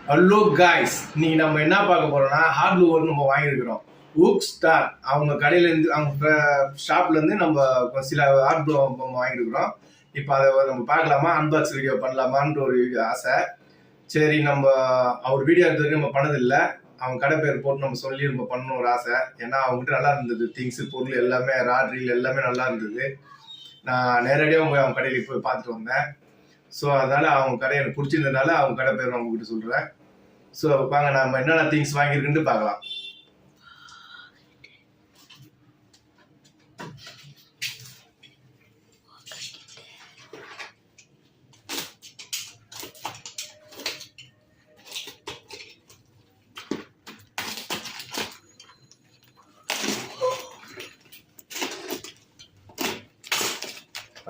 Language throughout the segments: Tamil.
ஹலோ காய்ஸ், இன்னைக்கு நம்ம என்ன பார்க்க போறோம்னா ஹார்ட் லூவர் நம்ம வாங்கியிருக்கிறோம். ஊக் ஸ்டார் அவங்க கடையிலேருந்து அவங்க ஷாப்லேருந்து நம்ம சில ஹார்ட் லூவர் நம்ம வாங்கியிருக்கிறோம். இப்போ அதை நம்ம பார்க்கலாமா, அன்பாக்ஸ் வீடியோ பண்ணலாமான்ற ஒரு ஆசை. சரி, நம்ம அவர் வீடியோ எடுத்து நம்ம பண்ணதில்லை. அவங்க கடை பேர் போட்டு நம்ம சொல்லி நம்ம பண்ணணும் ஒரு ஆசை. ஏன்னா அவங்ககிட்ட நல்லா இருந்தது, திங்ஸ் பொருள் எல்லாமே ராட்ரில் எல்லாமே நல்லா இருந்தது. நான் நேரடியாக அவங்க கடையில் போய் பார்த்துட்டு வந்தேன். ஸோ அதனால் அவங்க கடை எனக்கு பிடிச்சிருந்ததுனால அவங்க கடை பேர் நான் உங்ககிட்ட சொல்கிறேன். ஸோ வாங்க நம்ம என்னென்ன திங்ஸ் வாங்கியிருக்குன்னு பார்க்கலாம்.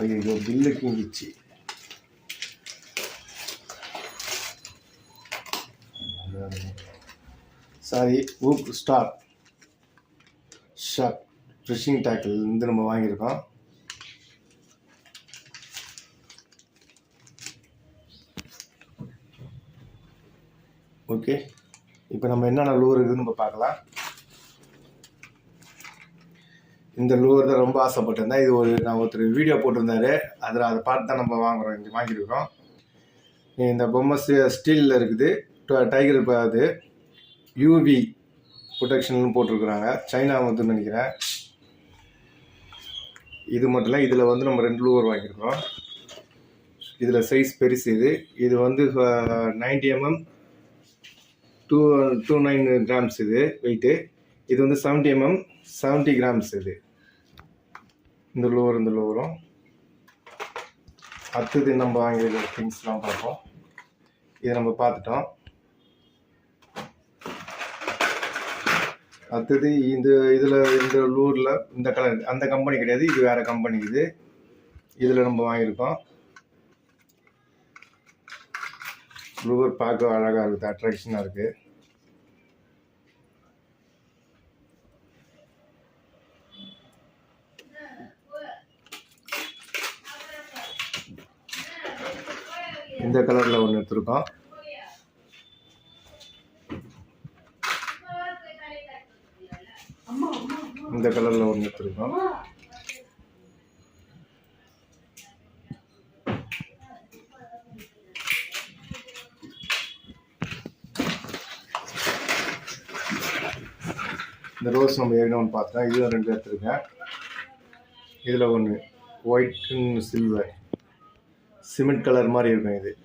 ஐயோ, பில்லு கிழிச்சு. Sorry, hook star shark fishing tackle இருந்து நம்ம வாங்கியிருக்கோம். ஓகே, இப்போ நம்ம என்னென்ன லூர் இருக்குதுன்னு நம்ம பார்க்கலாம். இந்த லூர் தான் ரொம்ப ஆசைப்பட்டிருந்தேன். இது நான் ஒருத்தர் வீடியோ போட்டிருந்தாரு, அதில் அதை பார்த்து தான் நம்ம வாங்கியிருக்கோம். இந்த பொம்மை ஸ்டீலில் இருக்குது. டைகர் அது யூவி ப்ரொடெக்ஷன் போட்டிருக்கிறாங்க. சைனா வந்து நினைக்கிறேன். இது மட்டும் இல்லை, இதில் வந்து நம்ம 2 லூவர் வாங்கியிருக்கிறோம். இதில் சைஸ் பெருசு. இது வந்து 90 mm 229 கிராம்ஸ் இது வெயிட்டு. இது வந்து 70 mm 70 கிராம்ஸ் இது. இந்த லூவரும் அடுத்தது நம்ம வாங்கியிருக்கிற திங்ஸ்லாம் பார்ப்போம். இதை நம்ம பார்த்துட்டோம். அடுத்தது இந்த லூரில் இந்த கலர் அந்த கம்பெனி கிடையாது, இது வேறு கம்பெனி. இதில் நம்ம வாங்கியிருக்கோம். லூர் பார்க்க அழகாக இருக்குது, அட்ராக்ஷனாக இருக்குது. இந்த கலரில் ஒன்று எடுத்துருக்கோம். இந்த கலரில் ஒன்று எடுத்துருக்கோம். இந்த ரோஸ் நம்ம ஏற்கனவே பார்த்தோம். இதுவும் 2 எடுத்துருக்கேன். இதில் ஒன்று ஒயிட் சில்வர் சிமெண்ட் கலர் மாதிரி இருக்கும்.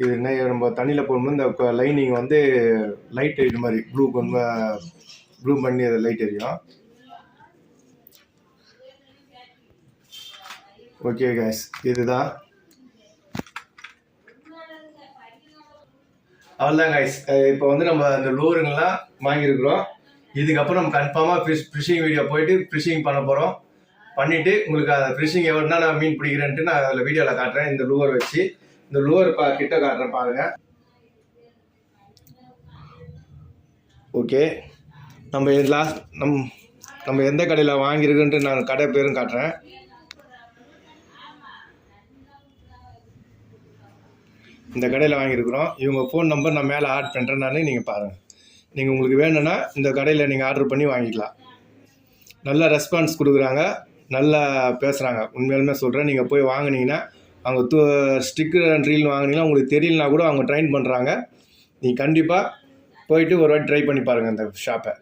இது என்ன, நம்ம தண்ணியில் போடும்போது இந்த லைனிங் வந்து லைட் எரியுற மாதிரி ப்ளூ பண்ணி அதை லைட் எரியும். ஓகே கைஸ், இதுதான் அவ்வளோதான் கைஸ். இப்போ வந்து நம்ம இந்த லூருங்கெல்லாம் வாங்கியிருக்கிறோம். இதுக்கப்புறம் நம்ம கன்ஃபார்மாக ஃபிஷிங் வீடியோ போயிட்டு ஃபிஷிங் பண்ண போகிறோம். பண்ணிவிட்டு உங்களுக்கு அந்த ஃபிஷிங் எவ்வளோனா நான் மீன் பிடிக்கிறேன்ட்டு நான் அதில் வீடியோவில் காட்டுறேன். இந்த லூவர் வச்சு இந்த லூவர் கிட்ட காட்டுறேன் பாருங்க. ஓகே, நம்ம எந்த கடையில் வாங்கியிருக்குன்ட்டு நான் கடை பேரும் காட்டுறேன். இந்த கடையில் வாங்கியிருக்கிறோம். இவங்க ஃபோன் நம்பர் நான் மேலே ஆட் பண்ணுறேன். நீங்கள் பாருங்கள். நீங்கள் உங்களுக்கு வேணும்னா இந்த கடையில் நீங்கள் ஆர்டர் பண்ணி வாங்கிக்கலாம். நல்ல ரெஸ்பான்ஸ் கொடுக்குறாங்க, நல்லா பேசுகிறாங்க. உண்மையாலுமே சொல்கிறேன், நீங்கள் போய் வாங்கினீங்கன்னா அவங்க ஸ்டிக்கர் அண்ட் ரீல் வாங்கினீங்கன்னா உங்களுக்கு தெரியலனா கூட அவங்க ட்ரைன் பண்ணுறாங்க. நீங்கள் கண்டிப்பாக போயிட்டு ஒரு வாட்டி ட்ரை பண்ணி பாருங்கள் இந்த ஷாப்பை.